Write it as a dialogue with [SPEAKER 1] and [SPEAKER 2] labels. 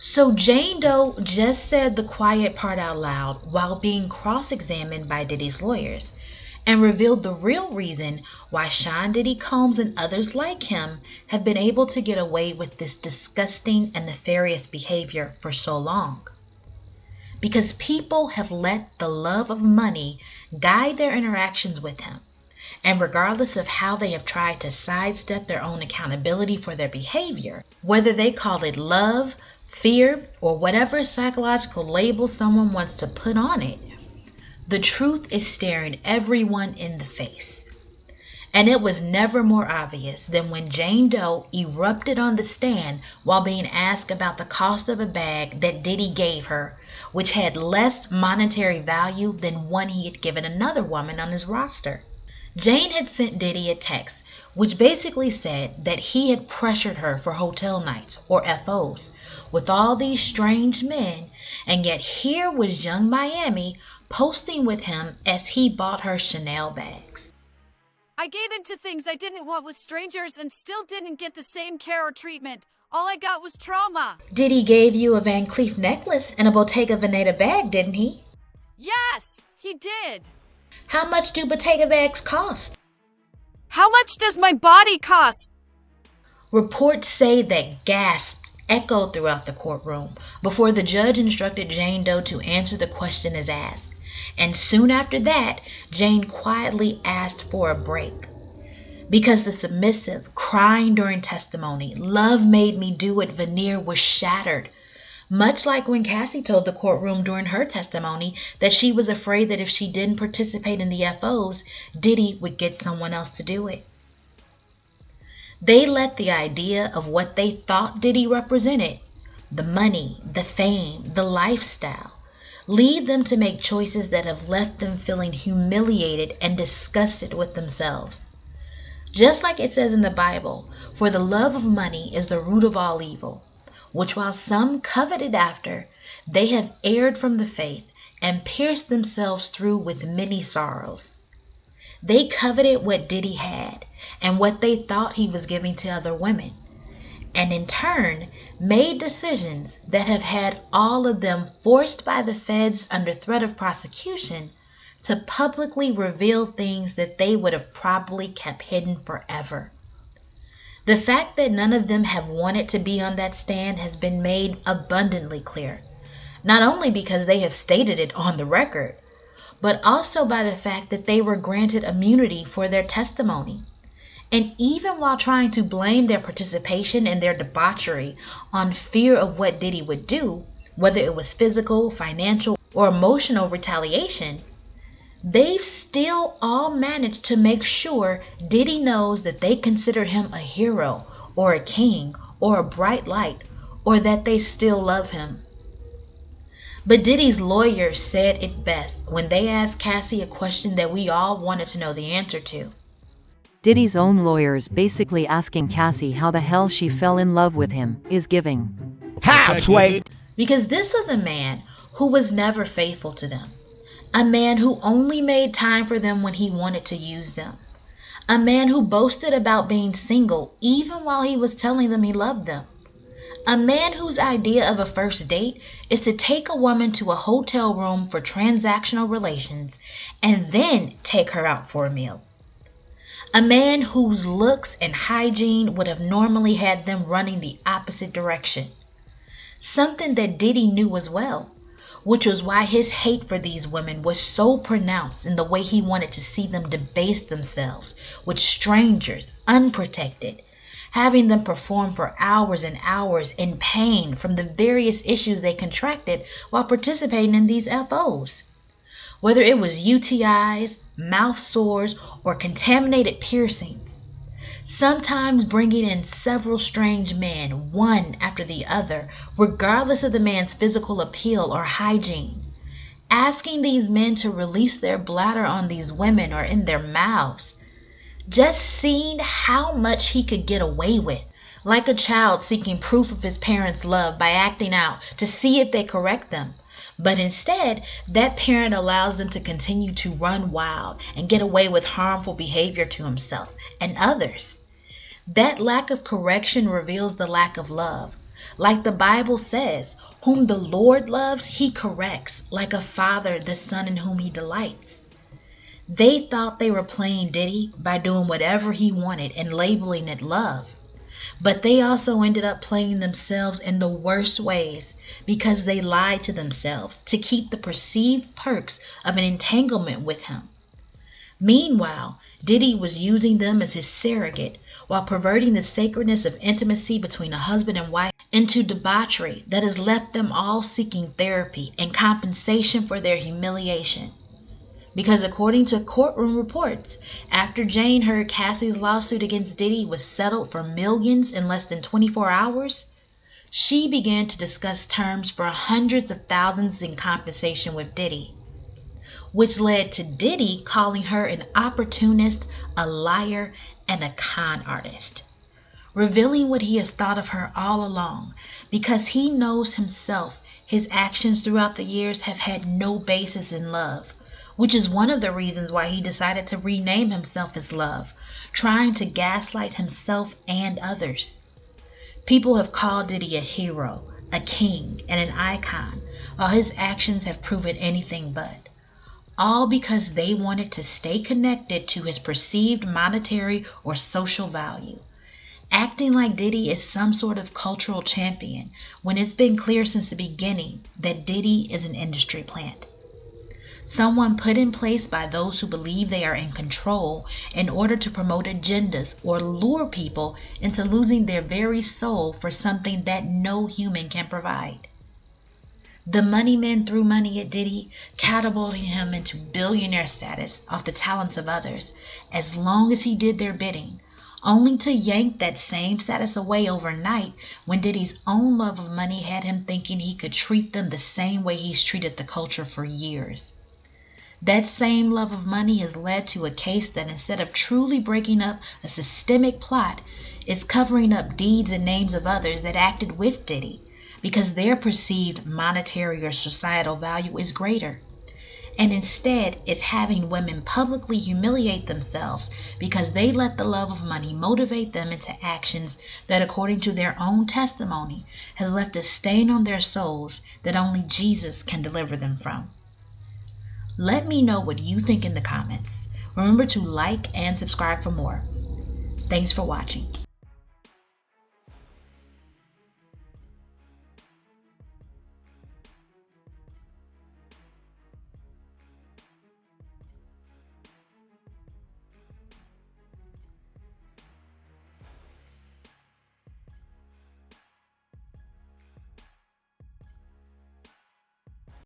[SPEAKER 1] So Jane Doe just said the quiet part out loud while being cross-examined by Diddy's lawyers and revealed the real reason why Sean Diddy Combs and others like him have been able to get away with this disgusting and nefarious behavior for so long. Because people have let the love of money guide their interactions with him. And regardless of how they have tried to sidestep their own accountability for their behavior, whether they call it love, fear, or whatever psychological label someone wants to put on it, the truth is staring everyone in the face. And it was never more obvious than when Jane Doe erupted on the stand while being asked about the cost of a bag that Diddy gave her, which had less monetary value than one he had given another woman on his roster. Jane had sent Diddy a text which basically said that he had pressured her for hotel nights, or FOs, with all these strange men, and yet here was young Miami posting with him as he bought her Chanel bags.
[SPEAKER 2] I gave in to things I didn't want with strangers and still didn't get the same care or treatment. All I got was trauma.
[SPEAKER 1] Diddy gave you a Van Cleef necklace and a Bottega Veneta bag, didn't he?
[SPEAKER 2] Yes, he did.
[SPEAKER 1] How much do Bottega bags cost?
[SPEAKER 2] How much does my body cost?
[SPEAKER 1] Reports say that gasps echoed throughout the courtroom before the judge instructed Jane Doe to answer the question as asked. And soon after that, Jane quietly asked for a break. Because the submissive, crying during testimony, love made me do it veneer was shattered. Much like when Cassie told the courtroom during her testimony that she was afraid that if she didn't participate in the FOs, Diddy would get someone else to do it. They let the idea of what they thought Diddy represented, the money, the fame, the lifestyle, lead them to make choices that have left them feeling humiliated and disgusted with themselves. Just like it says in the Bible, for the love of money is the root of all evil, which while some coveted after, they have erred from the faith and pierced themselves through with many sorrows. They coveted what Diddy had and what they thought he was giving to other women, and in turn made decisions that have had all of them forced by the feds under threat of prosecution to publicly reveal things that they would have probably kept hidden forever. The fact that none of them have wanted to be on that stand has been made abundantly clear, not only because they have stated it on the record, but also by the fact that they were granted immunity for their testimony. And even while trying to blame their participation in their debauchery on fear of what Diddy would do, whether it was physical, financial, or emotional retaliation, they've still all managed to make sure Diddy knows that they consider him a hero or a king or a bright light, or that they still love him. But Diddy's lawyers said it best when they asked Cassie a question that we all wanted to know the answer to.
[SPEAKER 3] Diddy's own lawyers basically asking Cassie how the hell she fell in love with him is giving.
[SPEAKER 4] How, Sway?
[SPEAKER 1] Because this was a man who was never faithful to them. A man who only made time for them when he wanted to use them. A man who boasted about being single even while he was telling them he loved them. A man whose idea of a first date is to take a woman to a hotel room for transactional relations and then take her out for a meal. A man whose looks and hygiene would have normally had them running the opposite direction. Something that Diddy knew as well, which was why his hate for these women was so pronounced in the way he wanted to see them debase themselves with strangers, unprotected, having them perform for hours and hours in pain from the various issues they contracted while participating in these FOs. Whether it was UTIs, mouth sores, or contaminated piercings. Sometimes bringing in several strange men, one after the other, regardless of the man's physical appeal or hygiene. Asking these men to release their bladder on these women or in their mouths. Just seeing how much he could get away with. Like a child seeking proof of his parents' love by acting out to see if they correct them. But instead, that parent allows them to continue to run wild and get away with harmful behavior to himself and others. That lack of correction reveals the lack of love, Like the Bible says, whom the Lord loves, he corrects, like a father the son in whom he delights. They thought they were playing Diddy by doing whatever he wanted and labeling it love. But they also ended up playing themselves in the worst ways because they lied to themselves to keep the perceived perks of an entanglement with him. Meanwhile, Diddy was using them as his surrogate while perverting the sacredness of intimacy between a husband and wife into debauchery that has left them all seeking therapy and compensation for their humiliation. Because according to courtroom reports, after Jane heard Cassie's lawsuit against Diddy was settled for millions in less than 24 hours, she began to discuss terms for hundreds of thousands in compensation with Diddy, which led to Diddy calling her an opportunist, a liar, and a con artist, revealing what he has thought of her all along. Because he knows himself, his actions throughout the years have had no basis in love, which is one of the reasons why he decided to rename himself as Love, trying to gaslight himself and others. People have called Diddy a hero, a king, and an icon, while his actions have proven anything but. All because they wanted to stay connected to his perceived monetary or social value. Acting like Diddy is some sort of cultural champion when it's been clear since the beginning that Diddy is an industry plant. Someone put in place by those who believe they are in control in order to promote agendas or lure people into losing their very soul for something that no human can provide. The money men threw money at Diddy, catapulting him into billionaire status off the talents of others, as long as he did their bidding, only to yank that same status away overnight when Diddy's own love of money had him thinking he could treat them the same way he's treated the culture for years. That same love of money has led to a case that instead of truly breaking up a systemic plot, is covering up deeds and names of others that acted with Diddy because their perceived monetary or societal value is greater. And instead, it's having women publicly humiliate themselves because they let the love of money motivate them into actions that, according to their own testimony, has left a stain on their souls that only Jesus can deliver them from. Let me know what you think in the comments. Remember to like and subscribe for more. Thanks for watching.